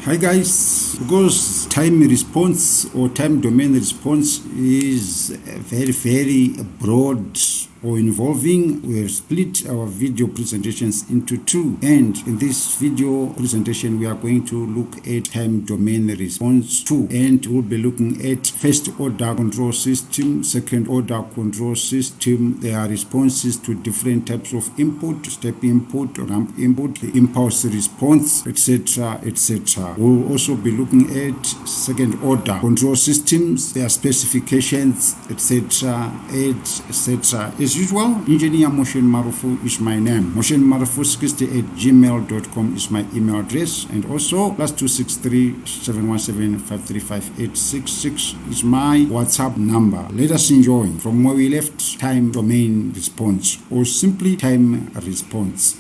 Hi guys, because time response or time domain response is very broad or involving, we have split our video presentations into two, and in this video presentation we are going to look at time domain response 2, and we'll be looking at first order control system, second order control system, their responses to different types of input, step input, ramp input, the impulse response, etc. We'll also be looking at second order control systems, their specifications, etc. As usual, Engineer Motion Marufu is my name. motionmarufu60@gmail.com is my email address, and also +263 717 535 is my WhatsApp number. Let us enjoy from where we left time domain response, or simply time response.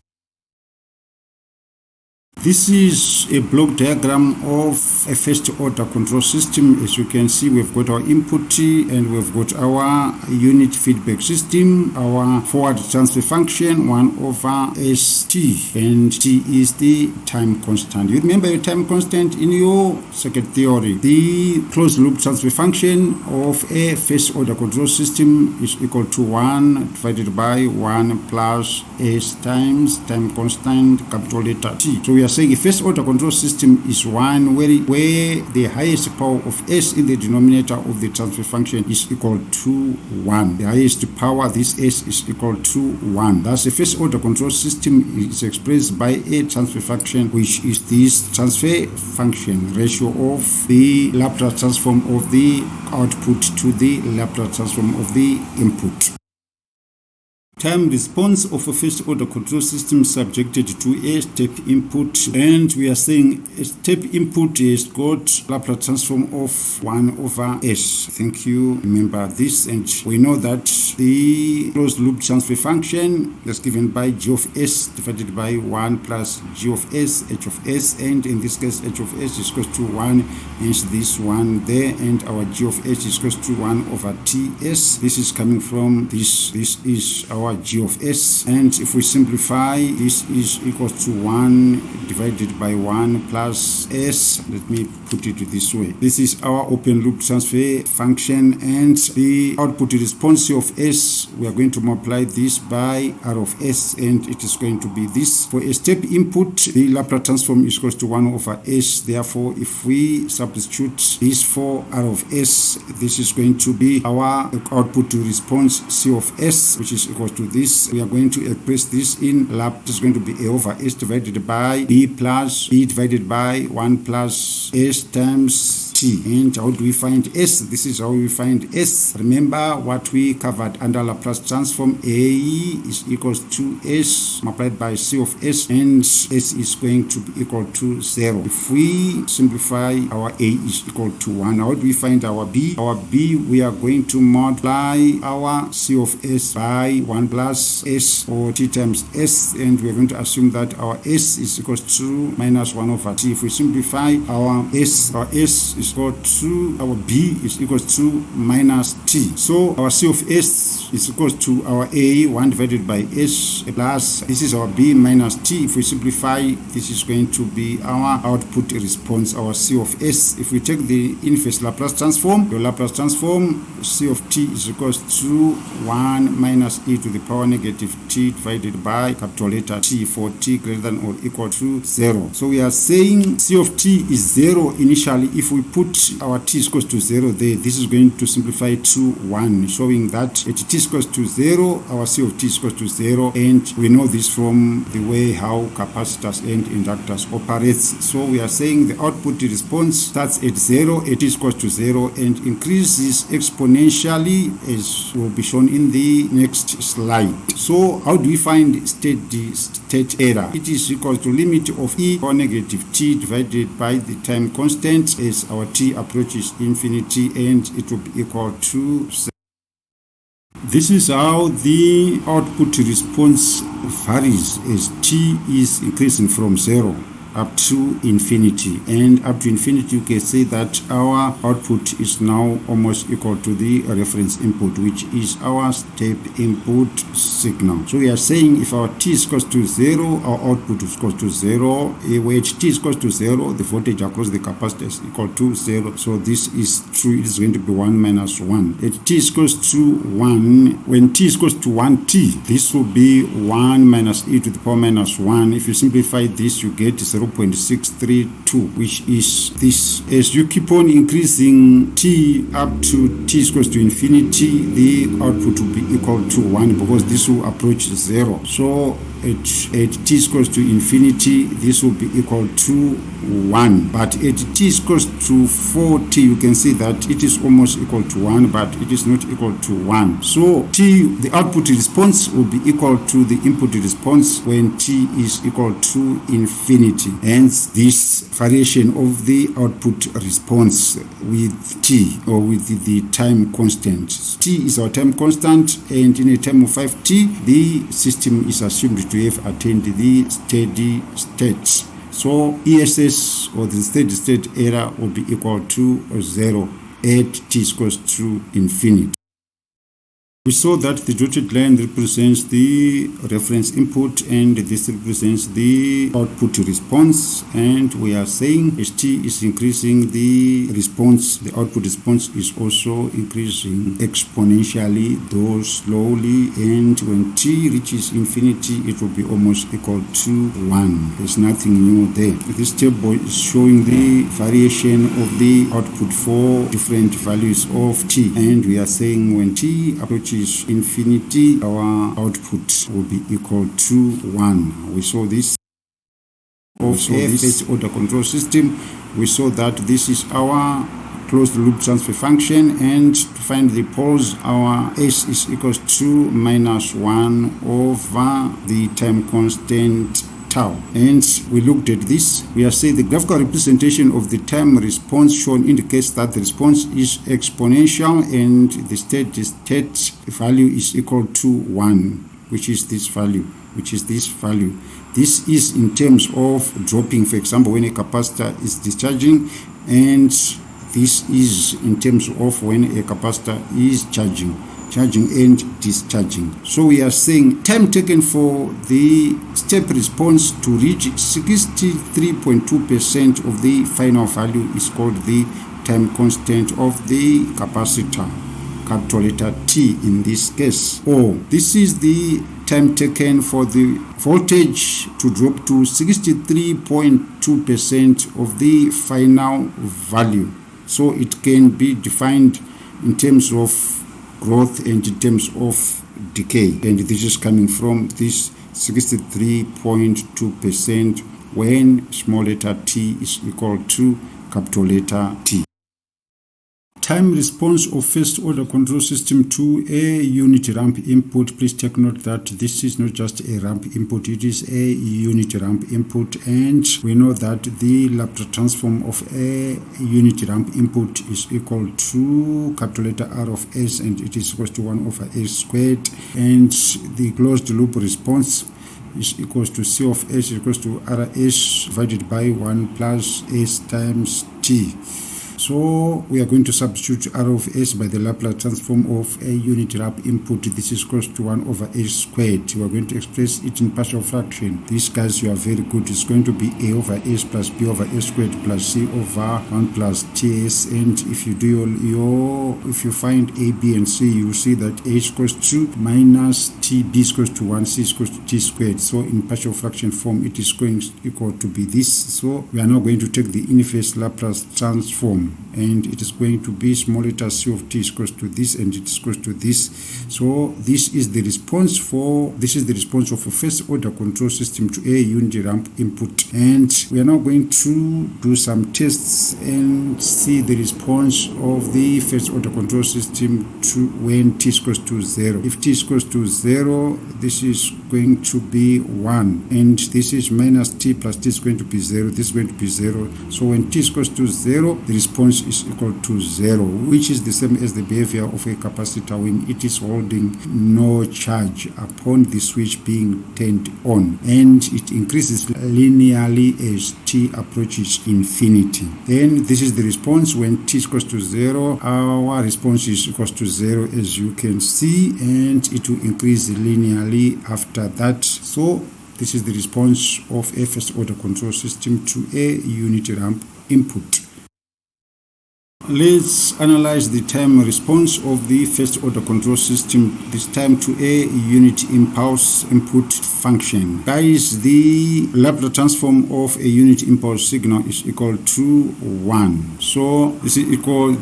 This is a block diagram of a first order control system. As you can see, we've got our input T and we've got our unit feedback system, our forward transfer function 1/ST, and T is the time constant. You remember your time constant in your circuit theory. The closed loop transfer function of a first order control system is equal to 1 divided by 1 plus S times time constant, capital letter T. So we are saying a first order control system is one where the highest power of S in the denominator of the transfer function is equal to 1. The highest power, this S, is equal to 1. Thus, a first order control system is expressed by a transfer function, which is this transfer function ratio of the Laplace transform of the output to the Laplace transform of the input. Time response of a first order control system subjected to a step input, and we are saying a step input has got Laplace transform of 1/S. Thank you. Remember this, and we know that the closed loop transfer function is given by G of S divided by 1 plus G of S, H of S, and in this case H of S is equal to 1, hence this 1 there, and our G of H is equal to 1/TS. This is coming from this is our G of S, and if we simplify, this is equal to 1 divided by 1 plus S. Let me put it this way. This is our open loop transfer function, and the output response of S, we are going to multiply this by R of S, and it is going to be this. For a step input, the Laplace transform is equal to 1/S. Therefore, if we substitute this for R of S, this is going to be our output response C of S, which is equal to this. We are going to express this in Laplace. It's going to be A/S divided by B plus B divided by 1 plus S times T. And how do we find S? This is how we find S. Remember what we covered under Laplace transform. A is equals to S multiplied by C of S, and S is going to be equal to 0. If we simplify, our A is equal to 1. How do we find our B? Our B, we are going to multiply our C of S by 1 plus S, or T times S, and we're going to assume that our S is equal to minus 1/T. If we simplify, our S is equal to, our B is equal to minus T. So our C of S is equal to our A, 1 divided by S, plus this is our B minus T. If we simplify, this is going to be our output response, our C of S. If we take the inverse Laplace transform, the Laplace transform C of T is equal to 1 minus e to the power negative T divided by capital letter T for T greater than or equal to 0. So we are saying C of T is 0 initially. If we put our T is equal to 0 there, this is going to simplify to 1, showing that at T is equal to 0, our C of T is equal to 0, and we know this from the way how capacitors and inductors operates. So we are saying the output response starts at 0, it is equal to 0, and increases exponentially, as will be shown in the next slide. So how do we find state error? It is equal to limit of e power negative T divided by the time constant as our T approaches infinity, and it will be equal to 0. This is how the output response varies as T is increasing from 0. up to infinity, and up to infinity you can say that our output is now almost equal to the reference input, which is our step input signal. So we are saying if our t is equals to 0, our output is equal to 0. Where t is equal to 0, the voltage across the capacitor is equal to 0. So this is true. It is going to be 1 minus 1. At t is equals to 1, when t is equals to 1t, this will be 1 minus e to the power minus 1. If you simplify this, you get 0.632, which is this. As you keep on increasing t up to t is equals to infinity, the output will be equal to 1 because this will approach 0. So at t is equals to infinity, this will be equal to 1. But at t is equals to 4t, you can see that it is almost equal to 1, but it is not equal to 1. So t, the output response, will be equal to the input response when t is equal to infinity. Hence, this variation of the output response with t, or with the time constant. T is our time constant, and in a time of 5t, the system is assumed to have attained the steady state. So ESS, or the steady state error, will be equal to 0 at t is equals to infinity. We saw that the dotted line represents the reference input and this represents the output response, and we are saying as t is increasing, the response, the output response is also increasing exponentially, though slowly, and when t reaches infinity it will be almost equal to 1. There's nothing new there. This table is showing the variation of the output for different values of t, and we are saying when t approaches infinity, our output will be equal to 1. We saw this of a first order control system. We saw that this is our closed loop transfer function, and to find the poles, our s is equals to minus 1 over the time constant tau. And we looked at this. We are saying the graphical representation of the time response shown indicates that the response is exponential and the steady state value is equal to 1, which is this value, This is in terms of dropping, for example, when a capacitor is discharging, and this is in terms of when a capacitor is charging and discharging. So we are saying time taken for the step response to reach 63.2% of the final value is called the time constant of the capacitor, capital letter T in this case. Or this is the time taken for the voltage to drop to 63.2% of the final value. So it can be defined in terms of growth and in terms of decay, and this is coming from this 63.2% when small letter t is equal to capital letter T. Time response of first order control system to a unit ramp input. Please take note that this is not just a ramp input, it is a unit ramp input, and we know that the Laplace transform of a unit ramp input is equal to capital letter R of S, and it is equal to 1 over S squared, and the closed loop response is equals to C of S is equals to RS divided by 1 plus S times T. So we are going to substitute R of S by the Laplace transform of a unit ramp input. This is equals to 1 over S squared. We are going to express it in partial fraction. These guys, you are very good. It's going to be A over S plus B over S squared plus C over 1 plus TS. And if you do if you find A, B, and C, you will see that A is equals to minus T, B is equals to 1, C is equals to T squared. So in partial fraction form, it is going equal to be this. So we are now going to take the inverse Laplace transform, and it is going to be small letter c of t is equals to this, and it is equals to this. So this is the response of a first order control system to a unit ramp input, and we are now going to do some tests and see the response of the first order control system to when t is equals to 0. If t is equals to 0, this is going to be 1, and this is minus t plus t is going to be 0. This is going to be 0. So when t is equals to 0, the response is equal to 0, which is the same as the behavior of a capacitor when it is holding no charge upon the switch being turned on, and it increases linearly as t approaches infinity. Then this is the response when t is equals to 0. Our response is equals to 0, as you can see, and it will increase linearly after that. So this is the response of a first order control system to a unit ramp input. Let's analyze the time response of the first order control system, this time to a unit impulse input function. Guys, the Laplace transform of a unit impulse signal is equal to 1. So this is equal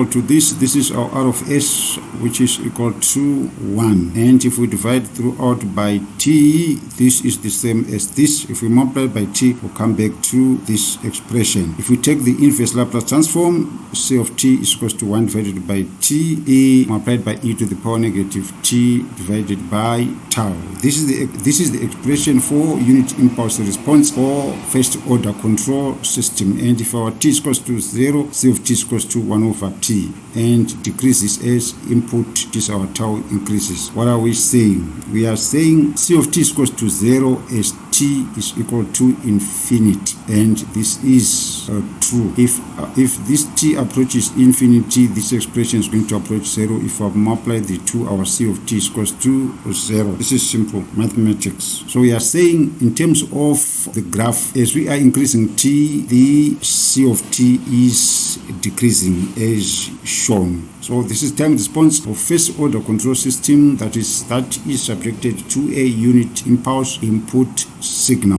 to this is our R of S, which is equal to 1. And if we divide throughout by t, this is the same as this. If we multiply by t, we'll come back to this expression. If we take the inverse Laplace transform, C of t is equals to 1 divided by t, e multiplied by e to the power negative t divided by tau. This is the expression for unit impulse response or first order control system. And if our t is equals to 0, C of t is equals to 1 over t, and decreases as input, this our tau increases. What are we saying? We are saying C of t is equals to 0 as t is equal to infinity, and this is true. If this t approaches infinity, this expression is going to approach 0. If I multiply the two, our C of t is equals to 0. This is simple mathematics. So we are saying in terms of the graph, as we are increasing t, the C of t is decreasing as shown. So this is time response of first order control system that is subjected to a unit impulse input signal.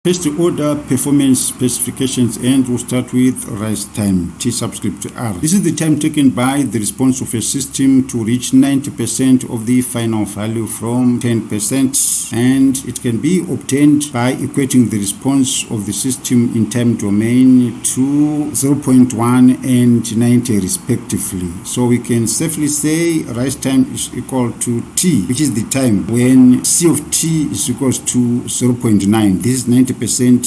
First order performance specifications, and we'll start with rise time, T subscript R. This is the time taken by the response of a system to reach 90% of the final value from 10%, and it can be obtained by equating the response of the system in time domain to 0.1 and 90 respectively. So we can safely say rise time is equal to T, which is the time when C of T is equals to 0.9. This is 90%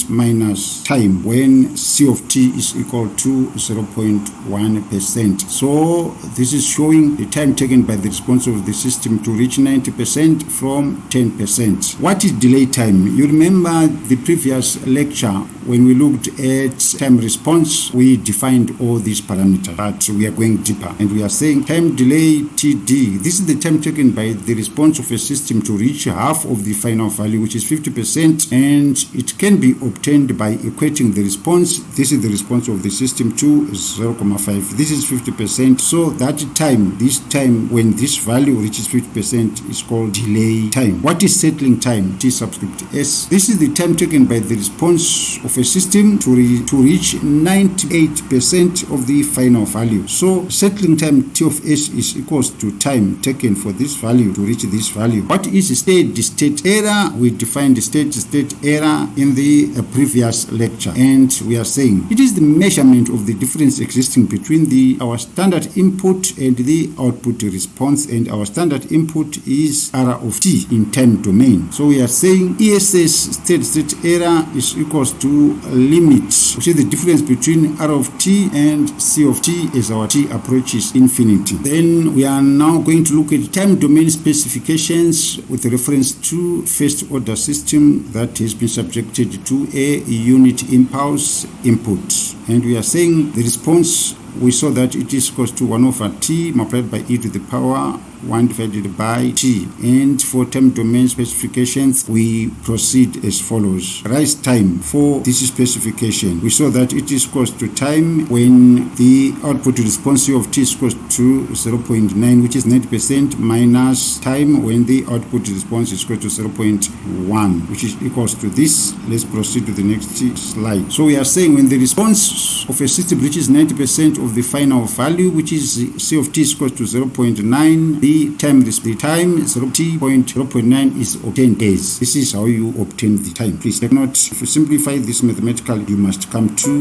minus time when C of t is equal to 0.1%. So this is showing the time taken by the response of the system to reach 90% from 10%. What is delay time? You remember the previous lecture when we looked at time response, we defined all these parameters, but we are going deeper and we are saying time delay TD. This is the time taken by the response of a system to reach half of the final value, which is 50%, and it can be obtained by equating the response. This is the response of the system to 0.5. This is 50%. So that time, this time when this value reaches 50% is called delay time. What is settling time? T subscript S. This is the time taken by the response of a system to reach 98% of the final value. So settling time T of S is equals to time taken for this value to reach this value. What is steady state error? We defined the steady state error in the previous lecture, and we are saying it is the measurement of the difference existing between our standard input and the output response, and our standard input is R of t in time domain. So we are saying ESS steady state error is equals to limit, which is the difference between R of t and C of t as our t approaches infinity. Then we are now going to look at time domain specifications with reference to first order system that has been subjected to a unit impulse input, and we are saying the response, we saw that it is equals to 1 over t multiplied by e to the power 1 divided by t. And for time domain specifications, we proceed as follows. Rise time for this specification, we saw that it is equals to time when the output response of t is equals to 0.9, which is 90%, minus time when the output response is equal to 0.1, which is equals to this. Let's proceed to the next slide. So we are saying when the response of a system reaches 90% of the final value, which is C of t is equal to 0.9. The time 0.9 is obtained as. This is how you obtain the time. Please take note. If you simplify this mathematically, you must come to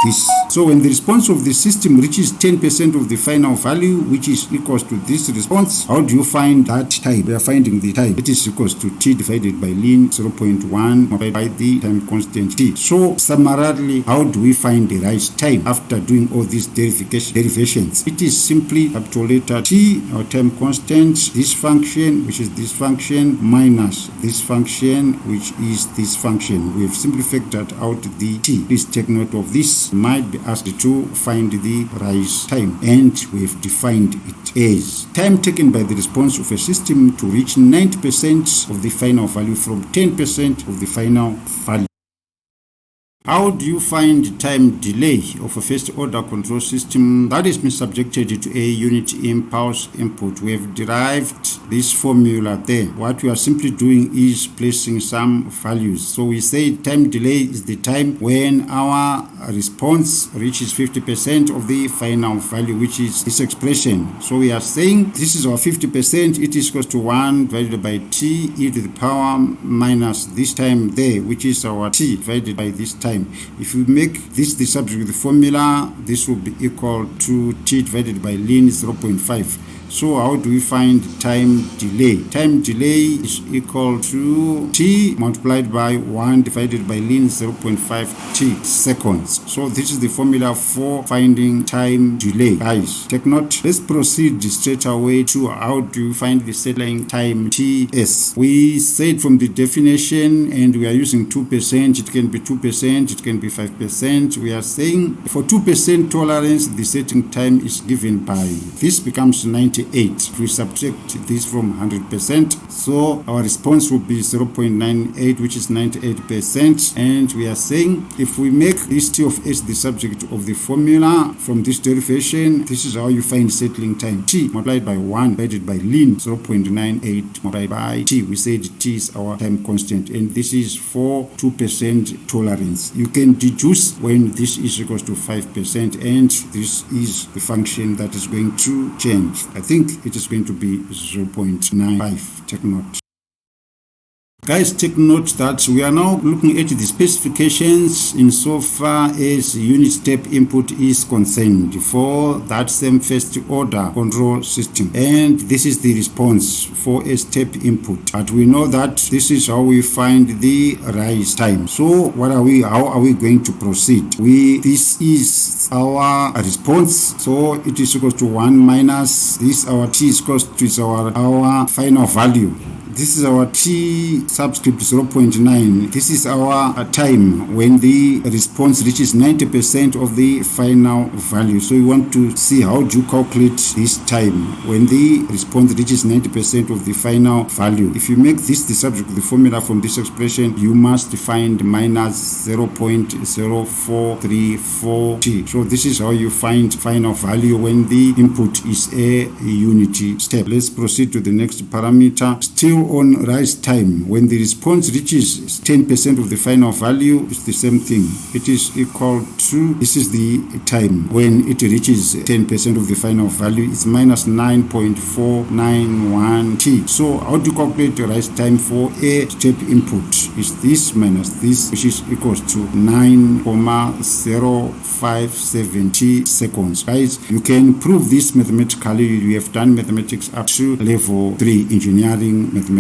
this. So when the response of the system reaches 10% of the final value, which is equals to this response, how do you find that time? We are finding the time. It is equals to t divided by ln 0.1 multiplied by the time constant t. So summarily, how do we find the right time after doing all these derivations? It is simply capital letter t, our time constant, this function, which is this function, minus this function, which is this function. We have simply factored out the t. Please take note of this. Might be asked to find the right time, and we have defined it as time taken by the response of a system to reach 90% of the final value from 10% of the final value. How do you find time delay of a first order control system that has been subjected to a unit impulse input? We have derived this formula there. What we are simply doing is placing some values. So we say time delay is the time when our response reaches 50% of the final value, which is this expression. So we are saying this is our 50%, it is equal to 1 divided by t e to the power minus this time there, which is our t divided by this time. If we make this the subject of the formula, this will be equal to t divided by ln 0.5. So how do we find time delay? Time delay is equal to t multiplied by 1 divided by ln 0.5 t seconds. So this is the formula for finding time delay. Guys, take note. Let's proceed straight away to how do you find the settling time ts. We said from the definition, and we are using 2%. It can be 2%, it can be 5%. We are saying for 2% tolerance, the setting time is given by, this becomes 98. If we subtract this from 100%, so our response will be 0.98, which is 98%. And we are saying if we make this t of s the subject of the formula from this derivation, this is how you find settling time. T multiplied by 1 divided by ln 0.98 multiplied by t. We said t is our time constant, and this is for 2% tolerance. You can deduce when this is equal to 5%, and this is the function that is going to change. I think it is going to be 0.95. Take note. Guys, take note that we are now looking at the specifications insofar as unit step input is concerned for that same first order control system. And this is the response for a step input. But we know that this is how we find the rise time. So how are we going to proceed? This is our response. So it is equal to 1 minus this, our t is equal to our final value. This is our t subscript 0.9. This is our time when the response reaches 90% of the final value. So we want to see how do you calculate this time when the response reaches 90% of the final value. If you make this the subject of the formula from this expression, you must find minus 0.0434 t. So this is how you find final value when the input is a unity step. Let's proceed to the next parameter. Still on rise time, when the response reaches 10% of the final value, it's the same thing. It is equal to, this is the time when it reaches 10% of the final value, it's minus 9.491 t. So how do you calculate the rise time for a step input? Is this minus this, which is equals to 9.057 t seconds. Guys, you can prove this mathematically. We have done mathematics up to level 3 engineering mathematics.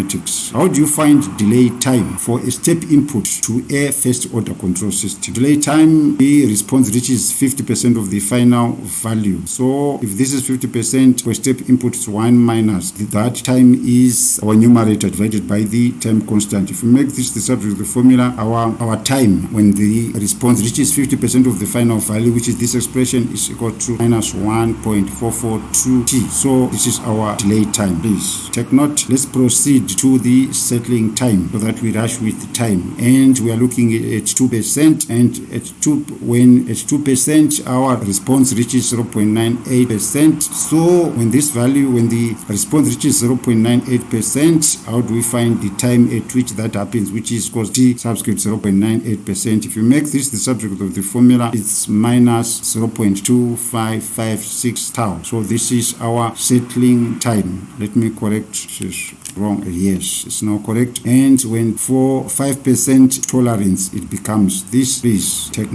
How do you find delay time for a step input to a first order control system? Delay time, the response reaches 50% of the final value. So if this is 50% for step input, is 1 minus that time is our numerator divided by the time constant. If we make this the subject of the formula, our time when the response reaches 50% of the final value, which is this expression, is equal to minus 1.442 t. So this is our delay time. Please take note. Let's proceed to the settling time so that we rush with time. And we are looking at 2%, and at 2, when Then at 2%, our response reaches 0.98%. So when the response reaches 0.98%, how do we find the time at which that happens, which is cos t subscript 0.98%? If you make this the subject of the formula, it's minus 0.2556 tau. So this is our settling time. Let me correct this. Wrong. Yes, it's now correct. And when for 5% tolerance, it becomes this. Please take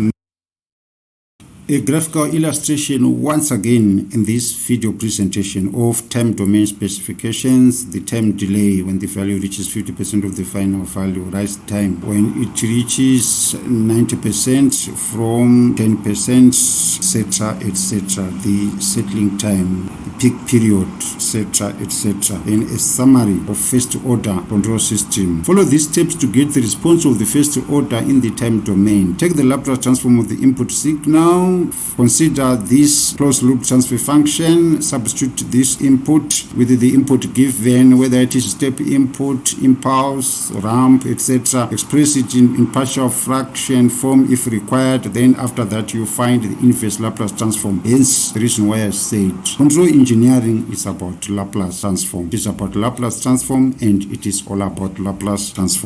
a graphical illustration once again in this video presentation of time domain specifications, the time delay when the value reaches 50% of the final value, rise time when it reaches 90% from 10%, etc., etc., the settling time, the peak period, etc., etc. Then a summary of first order control system. Follow these steps to get the response of the first order in the time domain. Take the Laplace transform of the input signal. Consider this closed loop transfer function. Substitute this input with the input given, whether it is step input, impulse, ramp, etc. Express it in partial fraction form if required. Then after that you find the inverse Laplace transform. Hence the reason why I said control engineering is about Laplace transform. It is about Laplace transform and it is all about Laplace transform.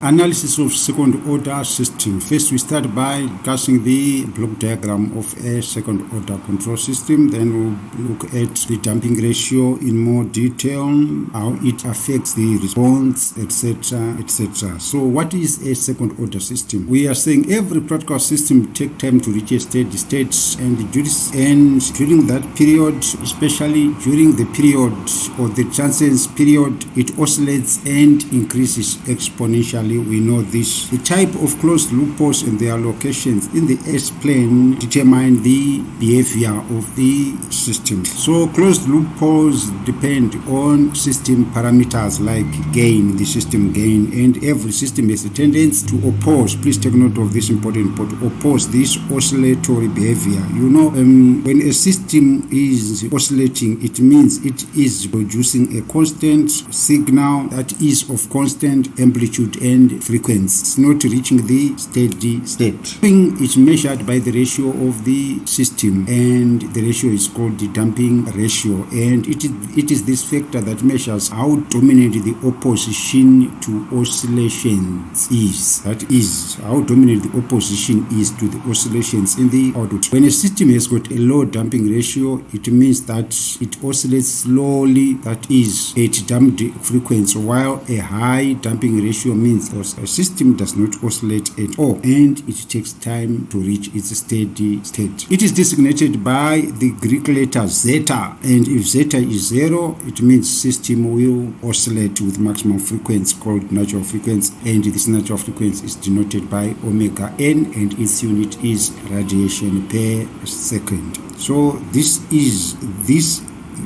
Analysis of second order system. First, we start by discussing the block diagram of a second order control system. Then we'll look at the damping ratio in more detail, how it affects the response, etc., etc. So what is a second order system? We are saying every practical system takes time to reach a steady state, and during that period, especially during the period or the transience period, it oscillates and increases exponentially. We know this. The type of closed loopholes and their locations in the S-plane determine the behavior of the system. So closed loopholes depend on system parameters like gain, the system gain, and every system has a tendency to oppose, please take note of this important point, oppose this oscillatory behavior. You know, when a system is oscillating, it means it is producing a constant signal that is of constant amplitude and frequency. It's not reaching the steady state. Damping is measured by the ratio of the system, and the ratio is called the damping ratio, and it is this factor that measures how dominant the opposition to oscillations is. That is how dominant the opposition is to the oscillations in the output. When a system has got a low damping ratio, it means that it oscillates slowly, that is at damped frequency, while a high damping ratio means a system does not oscillate at all and it takes time to reach its steady state. It is designated by the Greek letter zeta, and if zeta is 0, it means system will oscillate with maximum frequency called natural frequency, and this natural frequency is denoted by omega n, and its unit is radiation per second. So this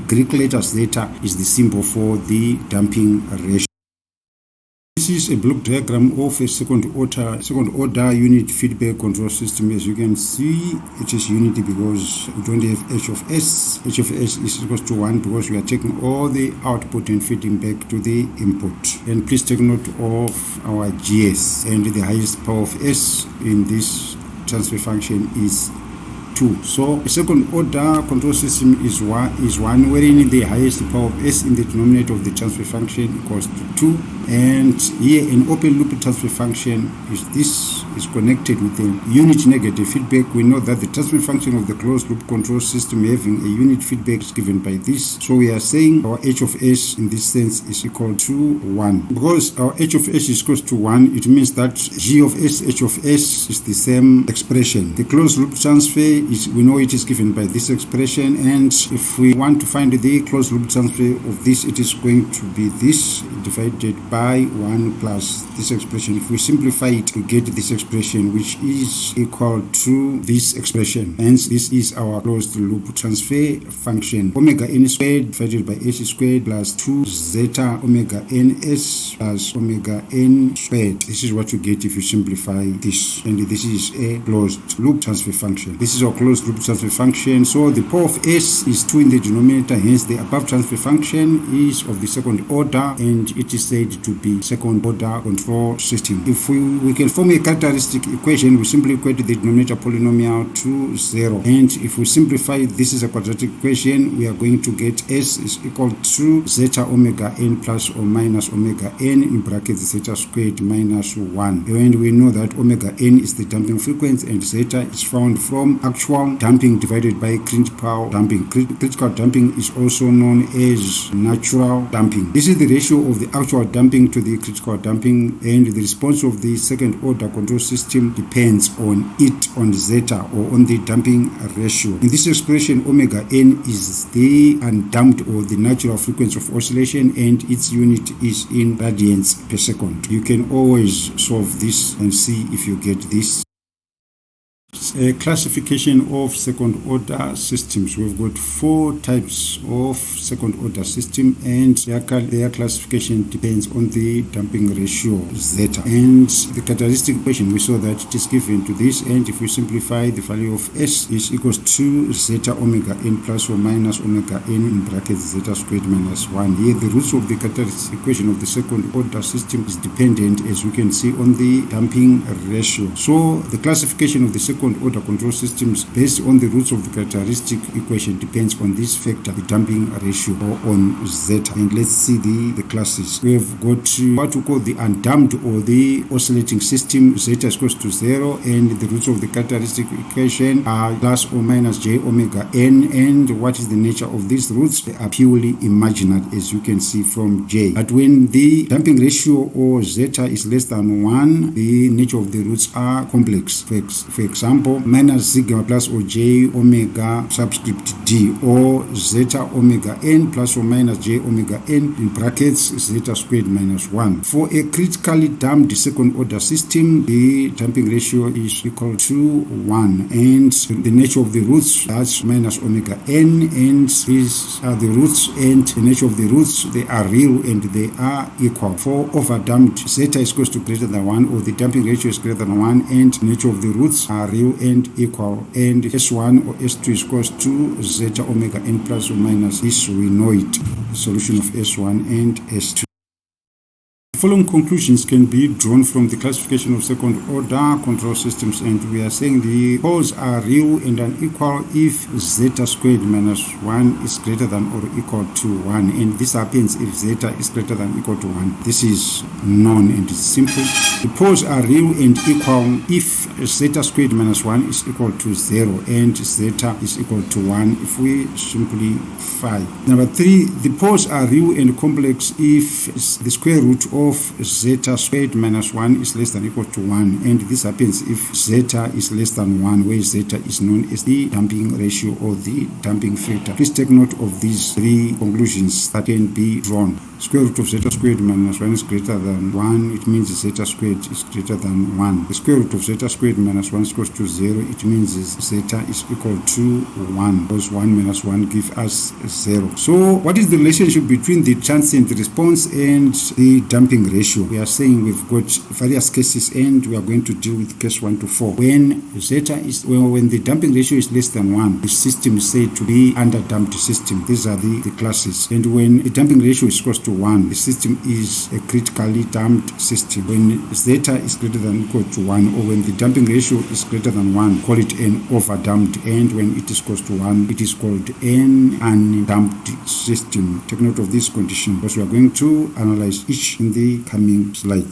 Greek letter zeta is the symbol for the damping ratio. This is a block diagram of a second order unit feedback control system. As you can see, it is unity because we don't have h of s. H of s is equal to 1 because we are taking all the output and feeding back to the input. And please take note of our gs, and the highest power of s in this transfer function is 2. So a second order control system is one wherein the highest power of s in the denominator of the transfer function equals to 2. And here an open loop transfer function is connected with a unit negative feedback. We know that the transfer function of the closed loop control system having a unit feedback is given by this. So we are saying our h of s in this sense is equal to 1. Because our h of s is equal to 1, it means that g of s, h of s is the same expression. The closed loop transfer we know it is given by this expression, and if we want to find the closed loop transfer of this, it is going to be this divided by 1 plus this expression. If we simplify it, we get this expression which is equal to this expression. Hence this is our closed loop transfer function. Omega n squared divided by s squared plus 2 zeta omega ns plus omega n squared. This is what you get if you simplify this, and this is a closed loop transfer function. This is our our closed loop transfer function. So the power of s is 2 in the denominator, hence the above transfer function is of the second order, and it is said to be second order control system. If we can form a characteristic equation, we simply equate the denominator polynomial to 0, and if we simplify this is a quadratic equation, we are going to get s is equal to zeta omega n plus or minus omega n in brackets zeta squared minus 1, and we know that omega n is the damping frequency and zeta is found from actual damping divided by critical damping. Critical damping is also known as natural damping. This is the ratio of the actual damping to the critical damping, and the response of the second order control system depends on zeta or on the damping ratio. In this expression, omega n is the undamped or the natural frequency of oscillation, and its unit is in radians per second. You can always solve this and see if you get this. A classification of second order systems. We've got 4 types of second order system, and their classification depends on the damping ratio zeta. And the characteristic equation, we saw that it is given to this, and if we simplify, the value of s is equals to zeta omega n plus or minus omega n in brackets zeta squared minus 1. Here the roots of the characteristic equation of the second order system is dependent, as we can see, on the damping ratio. So the classification of the second order control systems based on the roots of the characteristic equation depends on this factor, the damping ratio, or on zeta. And let's see the classes. We have got what we call the undamped or the oscillating system. Zeta is equals to 0, and the roots of the characteristic equation are plus or minus j omega n. And what is the nature of these roots? They are purely imaginary, as you can see from j. But when the damping ratio or zeta is less than 1, the nature of the roots are complex. For example, minus sigma plus or j omega subscript d, or zeta omega n plus or minus j omega n in brackets zeta squared minus 1. For a critically damped second order system, the damping ratio is equal to 1, and the nature of the roots, that's minus omega n, and these are the roots, and the nature of the roots, they are real and they are equal. For overdamped, zeta is equal to greater than 1, or the damping ratio is greater than 1, and the nature of the roots are real and equal, and S1 or S2 is equals to zeta omega n plus or minus this, we know it, the solution of S1 and S2. The following conclusions can be drawn from the classification of second order control systems, and we are saying the poles are real and unequal if zeta squared minus 1 is greater than or equal to 1, and this happens if zeta is greater than or equal to 1. This is known and it's simple. The poles are real and equal if zeta squared minus 1 is equal to 0 and zeta is equal to 1 if we simplify. Number 3, the poles are real and complex if the square root of zeta squared minus 1 is less than or equal to 1, and this happens if zeta is less than 1, where zeta is known as the damping ratio or the damping factor. Please take note of these 3 conclusions that can be drawn. Square root of zeta squared minus 1 is greater than 1, it means zeta squared is greater than 1. The square root of zeta squared minus 1 is equal to 0, it means zeta is equal to 1, because 1 minus 1 gives us 0. So what is the relationship between the transient response and the damping ratio? We are saying we've got various cases, and we are going to deal with case 1 to 4. When the damping ratio is less than 1, the system is said to be underdamped system. These are the classes. And when the damping ratio is equal to 1, the system is a critically damped system. When zeta is greater than or equal to 1, or when the damping ratio is greater than 1, call it an overdamped, and when it is equal to 1, it is called an undamped system. Take note of this condition, because we are going to analyze each in the coming slide.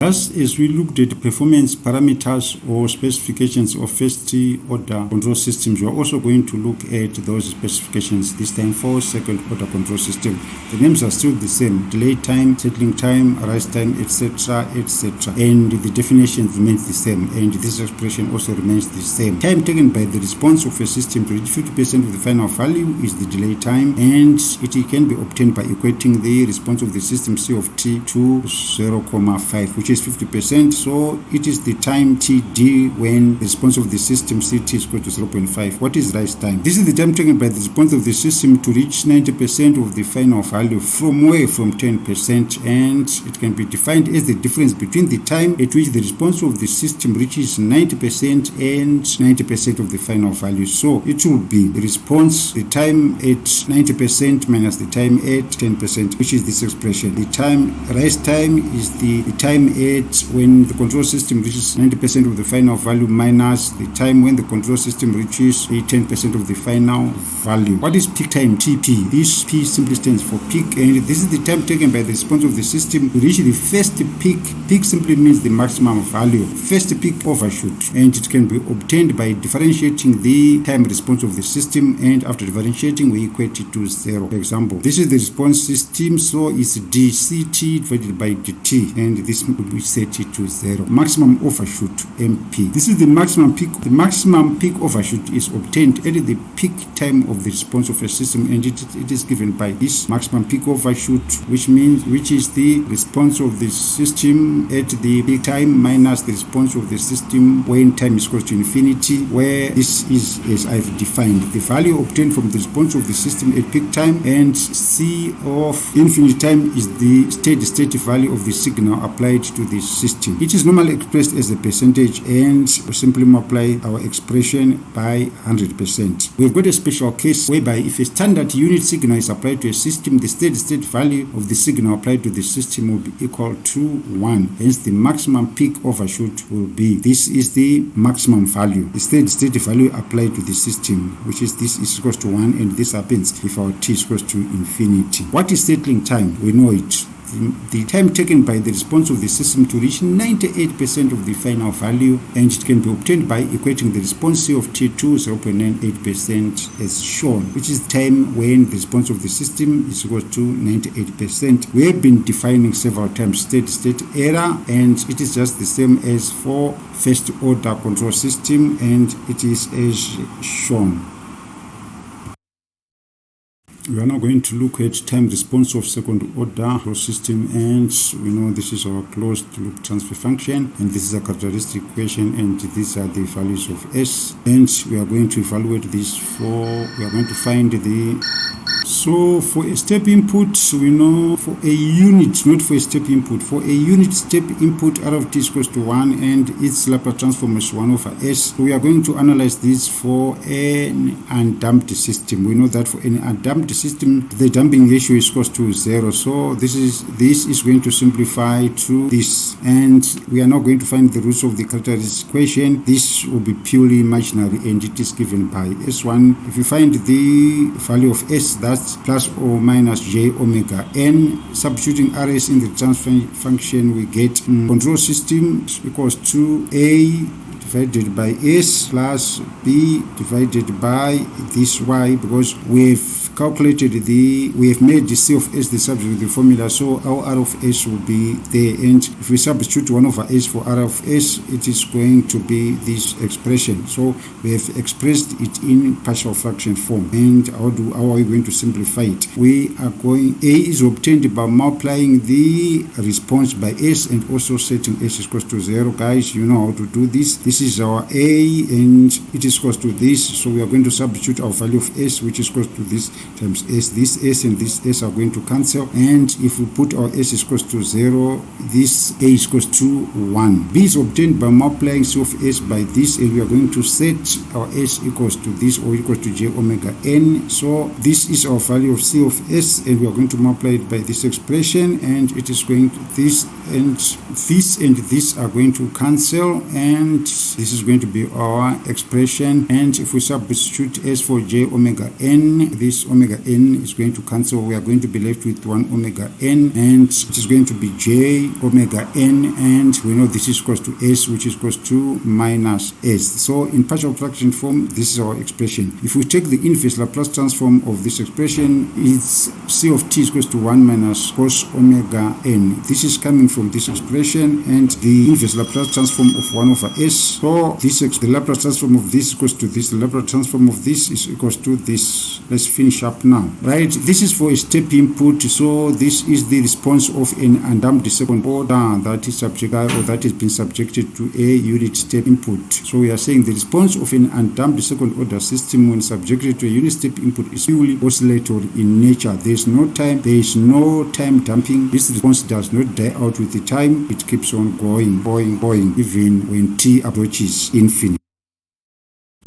Thus, as we looked at performance parameters or specifications of first order control systems, we are also going to look at those specifications, this time for second order control system. The names are still the same: delay time, settling time, rise time, etc., etc. And the definition remains the same, and this expression also remains the same. Time taken by the response of a system to reach 50% of the final value is the delay time, and it can be obtained by equating the response of the system C of t to 0,5, which is 50%, so it is the time TD when the response of the system CT is equal to 0.5. What is rise time? This is the time taken by the response of the system to reach 90% of the final value. From where? From 10%, and it can be defined as the difference between the time at which the response of the system reaches 90% and 90% of the final value. So it will be the response, the time at 90% minus the time at 10%, which is this expression. The time, rise time, is the time at when the control system reaches 90% of the final value minus the time when the control system reaches 10% of the final value. What is peak time? TP. This P simply stands for peak, and this is the time taken by the response of the system to reach the first peak. Peak simply means the maximum value, first peak overshoot, and it can be obtained by differentiating the time response of the system, and after differentiating we equate it to 0. For example, this is the response system, so it's dct divided by dt, and this will be set it to 0. Maximum overshoot, MP. This is the maximum peak. The maximum peak overshoot is obtained at the peak time of the response of a system, and it is given by this maximum peak overshoot, which is the response of the system at the peak time minus the response of the system when time is equal to infinity, where this is as I've defined. The value obtained from the response of the system at peak time, and C of infinite time is the steady state value of the signal applied to the system. It is normally expressed as a percentage, and we simply multiply our expression by 100%. We've got a special case whereby if a standard unit signal is applied to a system, the steady state value of the signal applied to the system will be equal to 1. Hence the maximum peak overshoot will be, this is the maximum value, the steady state value applied to the system, which is this is equal to 1, and this happens if our t is equal to infinity. What is settling time? We know it. The time taken by the response of the system to reach 98% of the final value, and it can be obtained by equating the response C of t to 0.98% as shown, which is time when the response of the system is equal to 98%. We have been defining several times steady state error, and it is just the same as for first order control system, and it is as shown. We are now going to look at time response of second order control system, and we know this is our closed loop transfer function, and this is a characteristic equation, and these are the values of S, and we are going to evaluate this we are going to find the. So for a step input, we know for a unit, not for a step input, for a unit step input r of t is equals to 1, and its Laplace transform is 1 over s. So we are going to analyze this for an undamped system. We know that for an undamped system, the damping ratio is equals to 0. So this is going to simplify to this, and we are now going to find the roots of the characteristic equation. This will be purely imaginary, and it is given by S1. If you find the value of S, that's plus or minus j omega n. Substituting rs in the transfer function, we get control system equals to A divided by S plus B divided by this y, because we've calculated we have made the C of S the subject of the formula, so our R of S will be there, and if we substitute 1 over S for R of S, it is going to be this expression. So we have expressed it in partial fraction form, and how are we going to simplify it? We are going, A is obtained by multiplying the response by S and also setting S is equal to 0. Guys, you know how to do this. This is our A, and it is equal to this, so we are going to substitute our value of S, which is equal to this times S. This S and this S are going to cancel, and if we put our S is equals to 0, this A is equals to 1. B is obtained by multiplying C of S by this, and we are going to set our S equals to this, or equals to j omega n. So this is our value of C of S, and we are going to multiply it by this expression, and it is going to this and this are going to cancel, and this is going to be our expression. And if we substitute S for j omega n, this omega n is going to cancel. We are going to be left with 1 omega n, and it is going to be j omega n, and we know this is equals to S, which is equals to minus S. So in partial fraction form, this is our expression. If we take the inverse Laplace transform of this expression, it's C of t is equals to 1 minus cos omega n. This is coming from this expression, and the inverse Laplace transform of 1 over S. So this the Laplace transform of this equals to this. The Laplace transform of this is equals to this. Let's finish sharp now, right? This is for a step input, so this is the response of an undamped second order that is subject or that has been subjected to a unit step input. So we are saying the response of an undamped second order system when subjected to a unit step input is purely oscillatory in nature. There is no time damping. This response does not die out with the time. It keeps on going, even when t approaches infinity.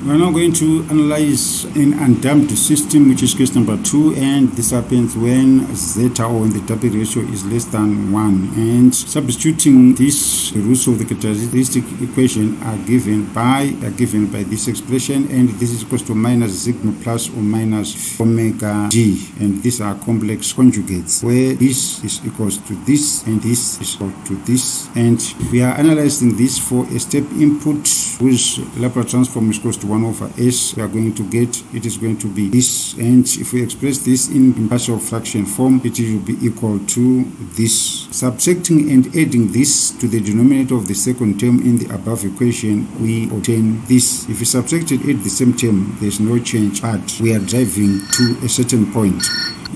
We are now going to analyze an undamped system, which is case number 2, and this happens when zeta or when the damping ratio is less than 1. And substituting these roots of the characteristic equation are given by this expression, and this is equal to minus sigma plus or minus omega d, and these are complex conjugates where this is equals to this and this is equal to this, and we are analyzing this for a step input whose Laplace transform is equal to 1 over s. We are going to get, it is going to be this, and if we express this in partial fraction form, it will be equal to this. Subtracting and adding this to the denominator of the second term in the above equation, we obtain this. If we subtract and add the same term, there is no change, but we are driving to a certain point.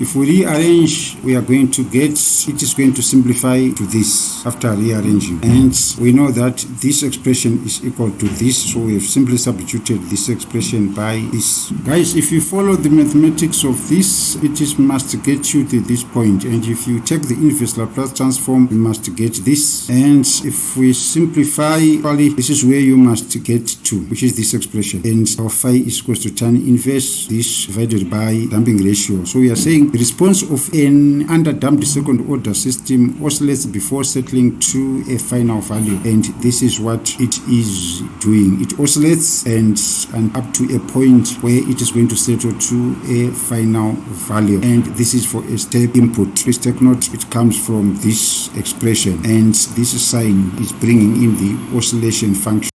If we rearrange, we are going to get, it is going to simplify to this after rearranging. And we know that this expression is equal to this, so we have simply substituted this expression by this. Guys, if you follow the mathematics of this, it must get you to this point. And if you take the inverse Laplace transform, you must get this. And if we simplify, this is where you must get to, which is this expression. And our phi is equal to tan inverse this divided by damping ratio. So we are saying the response of an underdamped second order system oscillates before settling to a final value, and this is what it is doing. It oscillates and up to a point where it is going to settle to a final value, and this is for a step input. Please take note, it comes from this expression, and this sign is bringing in the oscillation function.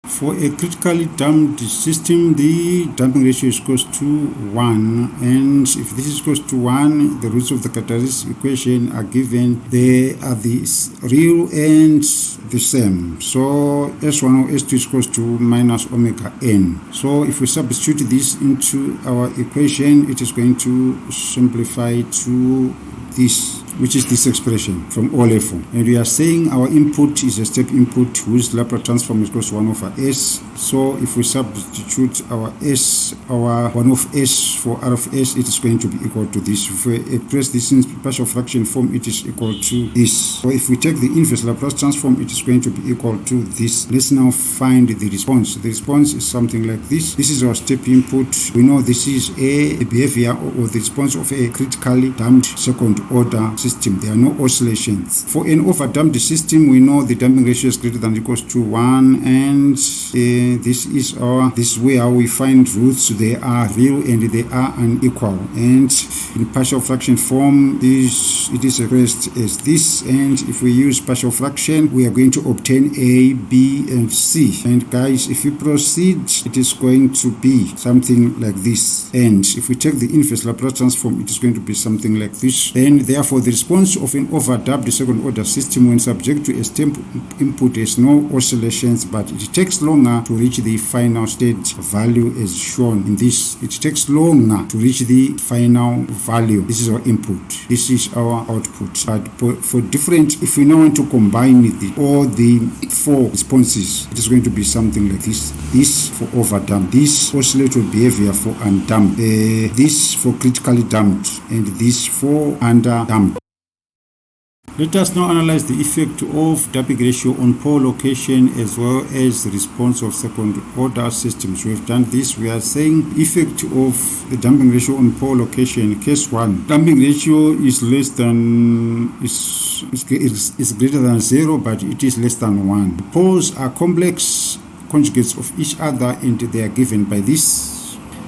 For a critically damped system, the damping ratio is equal to 1, and if this is equal to 1, the roots of the characteristic equation are given. They are the real and the same. So S1 or S2 is equal to minus omega n. So if we substitute this into our equation, it is going to simplify to this, which is this expression from O level. And we are saying our input is a step input whose Laplace transform is equal to 1 over s. So if we substitute our s, our 1 of s for r of s, it is going to be equal to this. If we express this in partial fraction form, it is equal to this. So if we take the inverse Laplace transform, it is going to be equal to this. Let's now find the response. The response is something like this. This is our step input. We know this is a behavior or the response of a critically damped second order system. There are no oscillations. For an overdamped system, we know the damping ratio is greater than or equals to 1, and this is where we find roots. They are real and they are unequal, and in partial fraction form it is expressed as this, and if we use partial fraction, we are going to obtain A, B and C. And guys, if we proceed, it is going to be something like this, and if we take the inverse Laplace transform, it is going to be something like this. And therefore the response of an overdamped second order system when subject to a step input has no oscillations, but it takes longer to reach the final state value as shown in this. It takes longer to reach the final value. This is our input, this is our output. But for different, if we now want to combine all the 4 responses, it is going to be something like this. This for overdamped, this oscillatory behavior for undamped, this for critically damped, and this for underdamped. Let us now analyze the effect of damping ratio on pole location as well as the response of second order systems. We have done this. We are saying effect of the damping ratio on pole location. Case 1, damping ratio is less than is greater than 0, but it is less than 1. The poles are complex conjugates of each other, and they are given by this.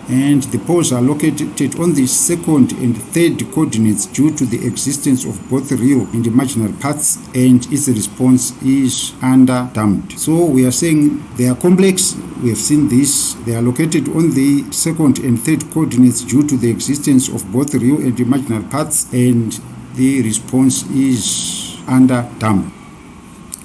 And the poles are located on the second and third coordinates due to the existence of both real and imaginary parts, and its response is underdamped. So we are saying they are complex. We have seen this. They are located on the second and third coordinates due to the existence of both real and imaginary parts, and the response is underdamped.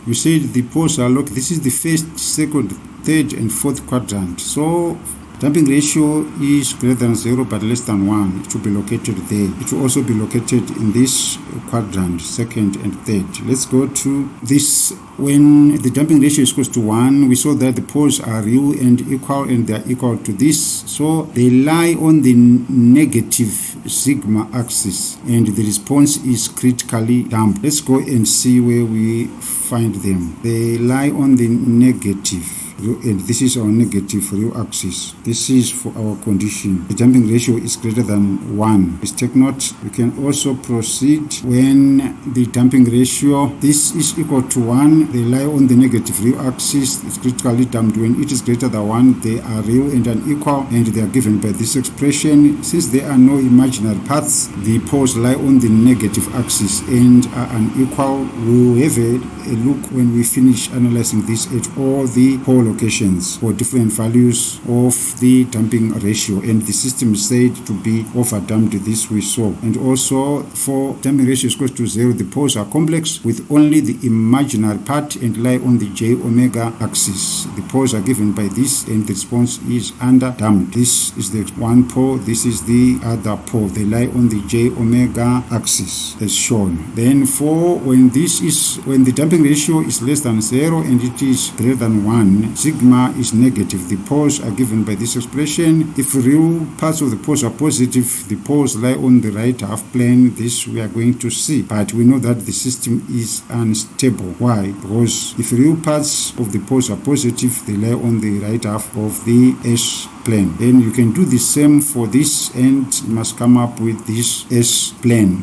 You said the poles are located. This is the first, second, third and fourth quadrant. So Damping ratio is greater than 0 but less than 1. It will be located there. It will also be located in this quadrant, second and third. Let's go to this. When the damping ratio is equal to 1, we saw that the poles are real and equal, and they are equal to this. So they lie on the negative sigma axis, and the response is critically damped. Let's go and see where we find them. They lie on the negative, and this is our negative real axis. This is for our condition. The damping ratio is greater than 1. Please take note. We can also proceed when the damping ratio, this is equal to 1. They lie on the negative real axis. It's critically damped. When it is greater than 1, they are real and unequal, and they are given by this expression. Since there are no imaginary parts, the poles lie on the negative axis and are unequal. We'll have a look when we finish analyzing this at all the pole locations for different values of the damping ratio, and the system is said to be overdamped. This we saw. And also for damping ratio is equal to 0, the poles are complex with only the imaginary part and lie on the j omega axis. The poles are given by this, and the response is underdamped. This is the one pole, this is the other pole. They lie on the j omega axis as shown. Then for when the damping ratio is less than 0 and it is greater than 1, sigma is negative. The poles are given by this expression. If real parts of the poles are positive, the poles lie on the right half plane. This we are going to see, but we know that the system is unstable. Why? Because if real parts of the poles are positive, they lie on the right half of the S plane. Then you can do the same for this, and you must come up with this S plane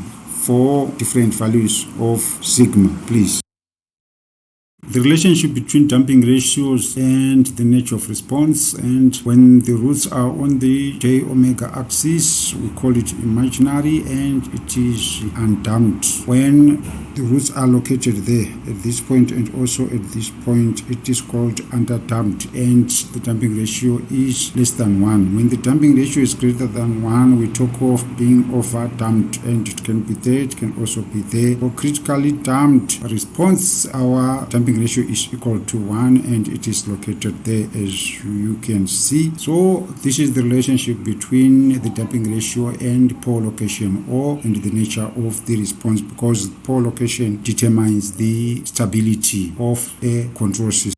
for different values of sigma, please. The relationship between damping ratios and the nature of response, and when the roots are on the j omega axis, we call it imaginary and it is undamped. When the roots are located there at this point and also at this point, it is called underdamped, and the damping ratio is less than 1. When the damping ratio is greater than 1, we talk of being overdamped, and it can be there, it can also be there. For critically damped response, our damping ratio is equal to 1, and it is located there as you can see. So this is the relationship between the damping ratio and pole location, and the nature of the response, because pole location determines the stability of a control system.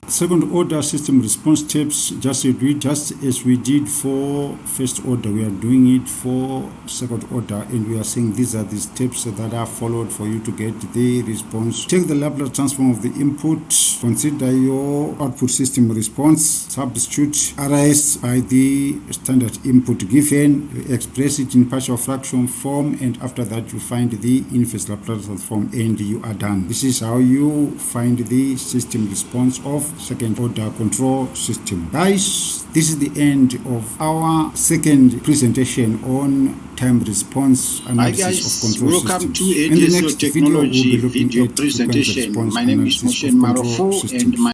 Second order system response steps, just as we did for first order, we are doing it for second order, and we are saying these are the steps that are followed for you to get the response. Take the Laplace transform of the input, consider your output system response, substitute RS by the standard input given, express it in partial fraction form, and after that you find the inverse Laplace transform, and you are done. This is how you find the system response of second order control system. Guys, this is the end of our second presentation on time response analysis of control welcome systems. to In the next video, we'll be looking video at frequency presentation. response My name is analysis Moshe of control Marofo, systems. and my